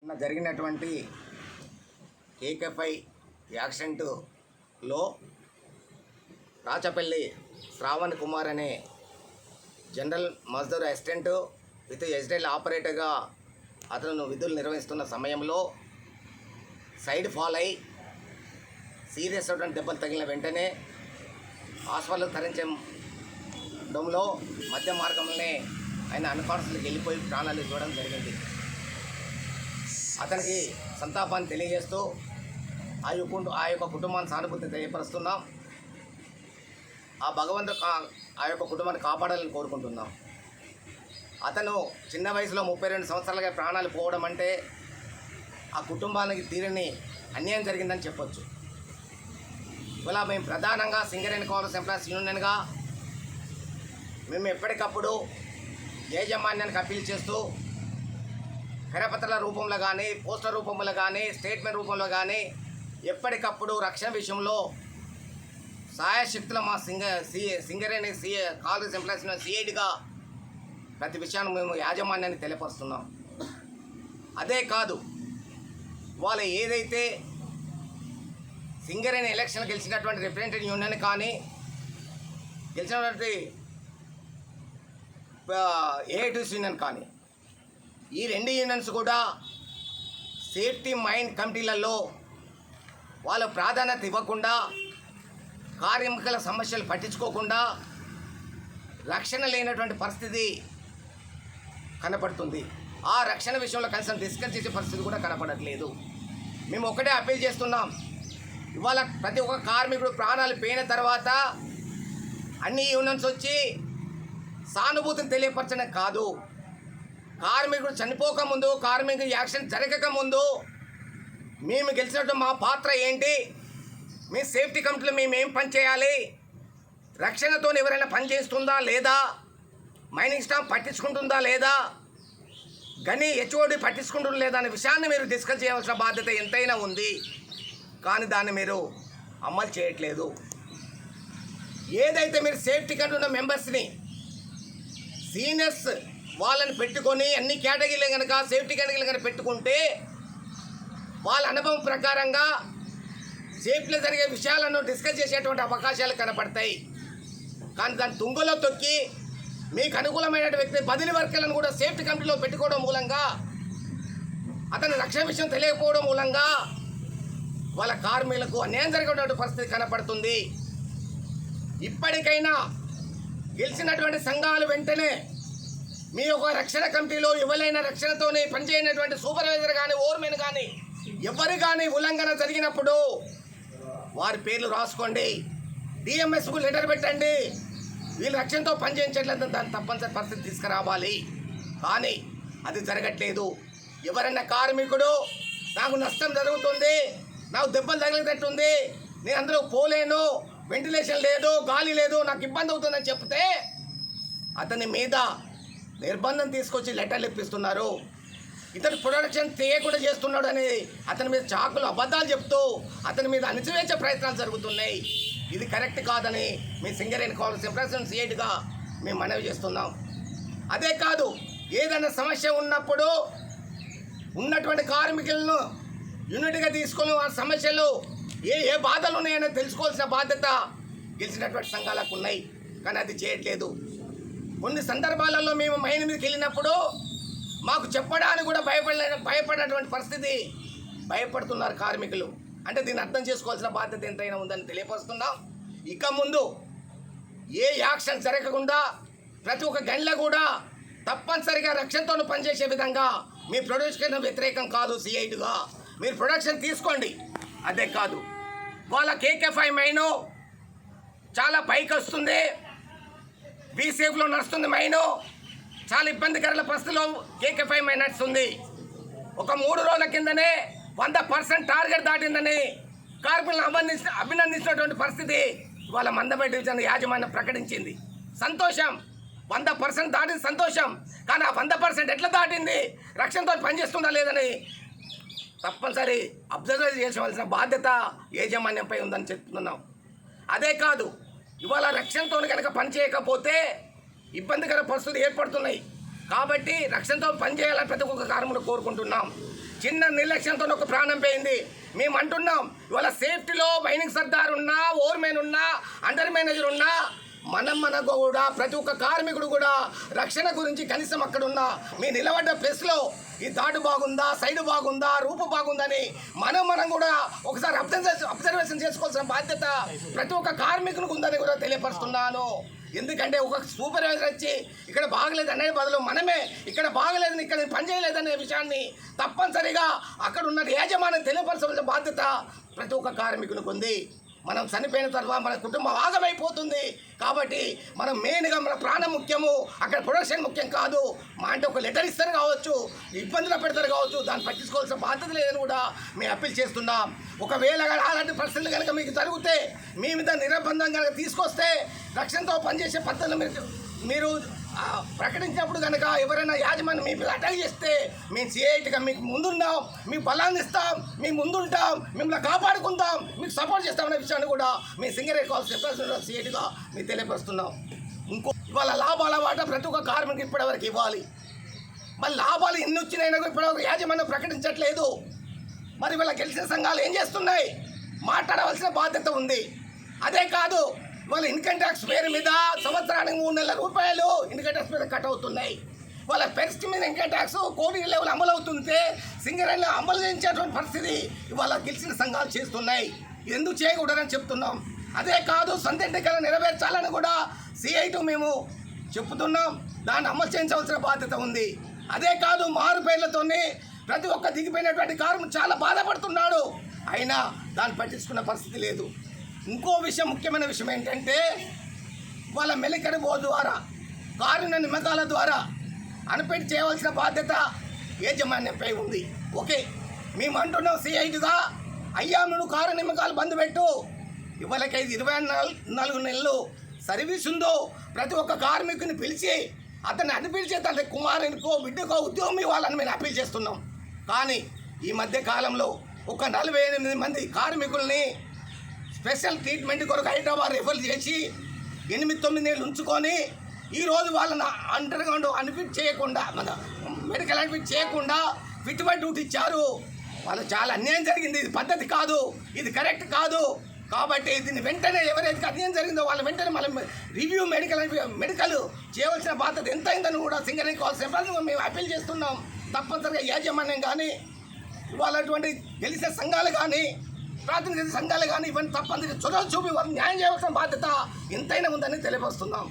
నిన్న జరిగినటువంటి కేకేఫై యాక్సిడెంట్లో రాచపల్లి శ్రావణ్ కుమార్ అనే జనరల్ మజ్దూర్ అసిస్టెంట్ విత్ ఎస్డెల్ ఆపరేటర్గా అతను విధులు నిర్వహిస్తున్న సమయంలో సైడ్ ఫాల్ అయి సీరియస్ అయినటువంటి దెబ్బలు తగిలిన వెంటనే హాస్పిటల్ తరలించడంలో మధ్య మార్గంలోనే ఆయన అన్కాన్షియస్కి వెళ్ళిపోయి ప్రాణాలు ఇవ్వడం జరిగింది. అతనికి సంతాపాన్ని తెలియజేస్తూ ఆ యొక్క కుటుంబాన్ని సానుభూతి తెలియపరుస్తున్నాం. ఆ భగవంతుడు ఆ యొక్క కుటుంబాన్ని కాపాడాలని కోరుకుంటున్నాం. అతను చిన్న వయసులో 32 సంవత్సరాలుగా ప్రాణాలు పోవడం అంటే ఆ కుటుంబానికి తీరని అన్యాయం జరిగిందని చెప్పొచ్చు. ఇలా మేము ప్రధానంగా సింగరేణి కోఆపరేటివ్ ఎంప్లాయీస్ యూనియన్గా మేము ఎప్పటికప్పుడు యాజమాన్యానికి అప్పీల్ చేస్తూ కరపత్రాల రూపంలో కానీ పోస్టర్ రూపంలో కానీ స్టేట్మెంట్ రూపంలో కానీ ఎప్పటికప్పుడు రక్షణ విషయంలో సాయశక్తుల మా సింగరేణి కాలేజ్ ఎంప్లాయీస్ సిఐడిగా ప్రతి విషయాన్ని మేము యాజమాన్యాన్ని తెలియపరుస్తున్నాం. అదే కాదు, వాళ్ళు ఏదైతే సింగరేణి ఎలక్షన్ గెలిచినటువంటి రిప్రజెంటేటివ్ యూనియన్ కానీ గెలిచినటువంటి ఏఐటీసీ యూనియన్ కానీ ఈ రెండు యూనియన్స్ కూడా సేఫ్టీ మైండ్ కమిటీలలో వాళ్ళ ప్రాధాన్యత ఇవ్వకుండా కార్మికుల సమస్యలు పట్టించుకోకుండా రక్షణ లేనటువంటి పరిస్థితి కనపడుతుంది. ఆ రక్షణ విషయంలో కనీసం డిస్కస్ చేసే పరిస్థితి కూడా కనపడట్లేదు. మేము ఒకటే అప్పీల్ చేస్తున్నాం, ఇవాళ ప్రతి ఒక్క కార్మికుడు ప్రాణాలు పోయిన తర్వాత అన్ని యూనియన్స్ వచ్చి సానుభూతిని తెలియపరచడం కాదు, కార్మికుడు చనిపోకముందు కార్మికుడు యాక్సిడెంట్ జరగకముందు మేము గెలిచినట్టు మా పాత్ర ఏంటి, మీ సేఫ్టీ కమిటీలో మేము ఏం పని చేయాలి, రక్షణతో ఎవరైనా పని చేస్తుందా లేదా, మైనింగ్ స్టాఫ్ పట్టించుకుంటుందా లేదా, గని హెచ్ఓడి పట్టించుకుంటుందా లేదా అనే విషయాన్ని మీరు డిస్కస్ చేయవలసిన బాధ్యత ఎంతైనా ఉంది. కానీ దాన్ని మీరు అమలు చేయట్లేదు. ఏదైతే మీరు సేఫ్టీ కమిటీ ఉన్న మెంబర్స్ని సీనియర్స్ వాళ్ళని పెట్టుకొని అన్ని కేటగిరీలు కనుక సేఫ్టీ కేటగిరీలు కనుక పెట్టుకుంటే వాళ్ళ అనుభవం ప్రకారంగా సేఫ్టీలో జరిగే విషయాలను డిస్కస్ చేసేటువంటి అవకాశాలు కనపడతాయి. కానీ దాన్ని తుంగలో తొక్కి మీకు అనుకూలమైన వ్యక్తి బదిలీ వర్కర్లను కూడా సేఫ్టీ కమిటీలో పెట్టుకోవడం మూలంగా అతని రక్షణ విషయం తెలియకపోవడం మూలంగా వాళ్ళ కార్మికులకు అన్యాయం జరిగేటువంటి పరిస్థితి కనపడుతుంది. ఇప్పటికైనా గెలిచినటువంటి సంఘాలు వెంటనే మీ యొక్క రక్షణ కమిటీలో ఎవరైనా రక్షణతోనే పనిచేయనటువంటి సూపర్వైజర్ కానీ ఓర్మెన్ కానీ ఎవరు కానీ ఉల్లంఘన జరిగినప్పుడు వారి పేర్లు రాసుకోండి, డిఎంఎస్కు లెటర్ పెట్టండి, వీళ్ళు రక్షణతో పనిచేయించట్లేదు దాన్ని తప్పనిసరి పరిస్థితి తీసుకురావాలి. కానీ అది జరగట్లేదు. ఎవరైనా కార్మికుడు నాకు నష్టం జరుగుతుంది, నాకు దెబ్బలు తగిలేటట్టుంది, నేను అందులో పోలేను, వెంటిలేషన్ లేదు, గాలి లేదు, నాకు ఇబ్బంది అవుతుందని చెప్తే అతని మీద నిర్బంధం తీసుకొచ్చి లెటర్లు ఇప్పిస్తున్నారు. ఇతను ప్రొడక్షన్ చేయకుండా చేస్తున్నాడు అని అతని మీద చాకులు అబద్ధాలు చెప్తూ అతని మీద అణిచివేసే ప్రయత్నాలు జరుగుతున్నాయి. ఇది కరెక్ట్ కాదని మీ సింగరేణి కాలేజ్ ఎంప్లాయీస్ సిఐడిగా మేము మనవి చేస్తున్నాం. అదే కాదు, ఏదైనా సమస్య ఉన్నప్పుడు ఉన్నటువంటి కార్మికులను యూనిట్గా తీసుకొని ఆ సమస్యలు ఏ బాధలు ఉన్నాయని తెలుసుకోవాల్సిన బాధ్యత గెలిచినటువంటి సంఘాలకు ఉన్నాయి. కానీ అది చేయట్లేదు. కొన్ని సందర్భాలలో మేము మైన్ మీదకి వెళ్ళినప్పుడు మాకు చెప్పడానికి కూడా భయపడినటువంటి పరిస్థితి, భయపడుతున్నారు కార్మికులు. అంటే దీన్ని అర్థం చేసుకోవాల్సిన బాధ్యత ఎంతైనా ఉందని తెలియపరుస్తున్నాం. ఇక ముందు ఏ యాక్షన్ జరగకుండా ప్రతి ఒక్క గంటలో కూడా తప్పనిసరిగా రక్షణతో పనిచేసే విధంగా మీ ప్రొడక్షన్ వ్యతిరేకం కాదు. సిఐడిగా మీరు ప్రొడక్షన్ తీసుకోండి. అదే కాదు, వాళ్ళ కేకేఫై మైను చాలా పైకి వస్తుంది, బీసేఫ్లో నడుస్తుంది మైను, చాలా ఇబ్బందికర పరిస్థితిలో కేకేఫై మైన్ నడుస్తుంది. ఒక 3 రోజుల కిందనే 100% టార్గెట్ దాటిందని కార్మికులను అభినందించినటువంటి పరిస్థితి వాళ్ళ మందపేట డివిజన్ యాజమాన్యం ప్రకటించింది. సంతోషం, 100% దాటింది సంతోషం. కానీ ఆ 100% ఎట్లా దాటింది, రక్షణతో పనిచేస్తుందా లేదని తప్పనిసరి అబ్జర్వ్ చేసవలసిన బాధ్యత యాజమాన్యంపై ఉందని చెప్తున్నాం. అదే కాదు, ఇవాళ రక్షణతో కనుక పనిచేయకపోతే ఇబ్బందికర పరిస్థితులు ఏర్పడుతున్నాయి. కాబట్టి రక్షణతో పనిచేయాలని ప్రతి ఒక్క కార్మికుడు కోరుకుంటున్నాం. చిన్న నిర్లక్ష్యంతో ఒక ప్రాణం పోయింది. మేము అంటున్నాం, ఇవాళ సేఫ్టీలో మైనింగ్ సర్దార్ ఉన్నా, ఓవర్మెన్ ఉన్నా, అండర్ మేనేజర్ ఉన్నా, మనకు కూడా ప్రతి ఒక్క కార్మికుడు కూడా రక్షణ గురించి కనీసం అక్కడున్న మీ నిలబడ్డ ప్లేస్లో ఈ తాటు బాగుందా, సైడ్ బాగుందా, రూపు బాగుందని మనం కూడా ఒకసారి అబ్జర్వేషన్ చేసుకోవాల్సిన బాధ్యత ప్రతి ఒక్క కార్మికునికి ఉందని కూడా తెలియపరుస్తున్నాను. ఎందుకంటే ఒక సూపర్వైజర్ వచ్చి ఇక్కడ బాగలేదు అనే బదులు మనమే ఇక్కడ బాగలేదని, ఇక్కడ పనిచేయలేదనే విషయాన్ని తప్పనిసరిగా అక్కడ ఉన్న యాజమాన్యం తెలియపరచాల్సిన బాధ్యత ప్రతి ఒక్క కార్మికునికి ఉంది. మనం చనిపోయిన తర్వాత మన కుటుంబం ఆగమైపోతుంది. కాబట్టి మనం మెయిన్గా మన ప్రాణం ముఖ్యము, అక్కడ ప్రొడక్షన్ ముఖ్యం కాదు. మా అంటే ఒక లెటర్ ఇస్తారు కావచ్చు, ఇబ్బందులు పెడతారు కావచ్చు, దాన్ని పట్టించుకోవాల్సిన బాధ్యత లేదని కూడా మేము అప్పీల్ చేస్తున్నాం. ఒకవేళ అలాంటి పరిస్థితులు కనుక మీకు జరిగితే మీ మీద నిర్బంధం కనుక తీసుకొస్తే రక్షణతో పనిచేసే పద్ధతులు మీరు ప్రకటించినప్పుడు కనుక ఎవరైనా యాజమాన్యం మీ అటాక్ చేస్తే మేము సిఐటిగా మీకు ముందున్నాం, మీకు బలాన్ని ఇస్తాం, మీ ముందుంటాం, మిమ్మల్ని కాపాడుకుంటాం, మీకు సపోర్ట్ చేస్తామనే విషయాన్ని కూడా మీ సింగరేట్ కాల్స్ రిప్రజెంటేటివ్ సిఐటిగా మీకు తెలియపరుస్తున్నాం. ఇవాళ లాభాల వాటా ప్రతి ఒక్క కార్మికుడికి ఇప్పటివరకు ఇవ్వాలి. మరి లాభాలు ఎన్ని వచ్చినాయినా ఇప్పటివరకు యాజమాన్యం ప్రకటించట్లేదు. మరి ఇవాళ గెలిచిన సంఘాలు ఏం చేస్తున్నాయి? మాట్లాడవలసిన బాధ్యత ఉంది. అదే కాదు, వాళ్ళ ఇన్కమ్ ట్యాక్స్ పేరు మీద సంవత్సరానికి 3 నెలల రూపాయలు ఇన్కమ్ ట్యాక్స్ మీద కట్ అవుతున్నాయి. వాళ్ళ పెరిస్ట్ మీద ఇన్కమ్ ట్యాక్స్ కోటి లెవెల్ అమలు అవుతుంటే సింగరేణిలో అమలు చేయించేటువంటి పరిస్థితి ఇవాళ గెలిచిన సంఘాలు చేస్తున్నాయి. ఎందుకు చేయకూడదని చెప్తున్నాం. అదే కాదు, సొంత ఎన్నికలు నెరవేర్చాలని కూడా సిఐ2 మేము చెప్తున్నాం. దాన్ని అమలు చేయించవలసిన బాధ్యత ఉంది. అదే కాదు, మారు పేర్లతోనే ప్రతి ఒక్క దిగిపోయినటువంటి కార్మికుడు చాలా బాధపడుతున్నాడు. అయినా దాన్ని పట్టించుకున్న పరిస్థితి లేదు. ఇంకో విషయం, ముఖ్యమైన విషయం ఏంటంటే వాళ్ళ మెలికడి బో ద్వారా కారుణ నిమ్మకాల ద్వారా అనిపెట్టి చేయవలసిన బాధ్యత యాజమాన్యంపై ఉంది. ఓకే, మేము అంటున్నాం సిఐటిగా, అయ్యా నువ్వు కారు నిమ్మకాలు బంద్ పెట్టు, ఇవాళకైతే 24 నెలలు సర్వీస్ ఉందో ప్రతి ఒక్క కార్మికుని పిలిచి అతన్ని అనిపించే తన కుమారునికో బిడ్డకో ఉద్యోగం ఇవ్వాలని మేము అప్పీల్ చేస్తున్నాం. కానీ ఈ మధ్య కాలంలో ఒక 48 మంది కార్మికుల్ని స్పెషల్ ట్రీట్మెంట్ కొరకు హైదరాబాద్ రెఫర్ చేసి 8-9 నెలలు ఉంచుకొని ఈరోజు వాళ్ళని అండర్గ్రౌండ్ అన్ఫిట్ చేయకుండా, మన మెడికల్ అన్ఫిట్ చేయకుండా ఫిట్మెంట్ డ్యూటీ ఇచ్చారు. వాళ్ళు చాలా అన్యాయం జరిగింది. ఇది పద్ధతి కాదు, ఇది కరెక్ట్ కాదు. కాబట్టి దీన్ని వెంటనే ఎవరైతే అన్యాయం జరిగిందో వాళ్ళు వెంటనే మనం రివ్యూ మెడికల్ చేయవలసిన బాధ్యత ఎంత అయిందని కూడా సింగరేణి కాల్స్ మేము అప్పీల్ చేస్తున్నాం. తప్పనిసరిగా యాజమాన్యం కానీ వాళ్ళటువంటి గెలిచే సంఘాలు కానీ ప్రాతినిధ్య సంఘాలు కానీ ఇవన్నీ తప్పనిసరిగా చొరవ చూపి వారు న్యాయం చేయవలసిన బాధ్యత ఎంతైనా ఉందని తెలియపరుస్తున్నాం.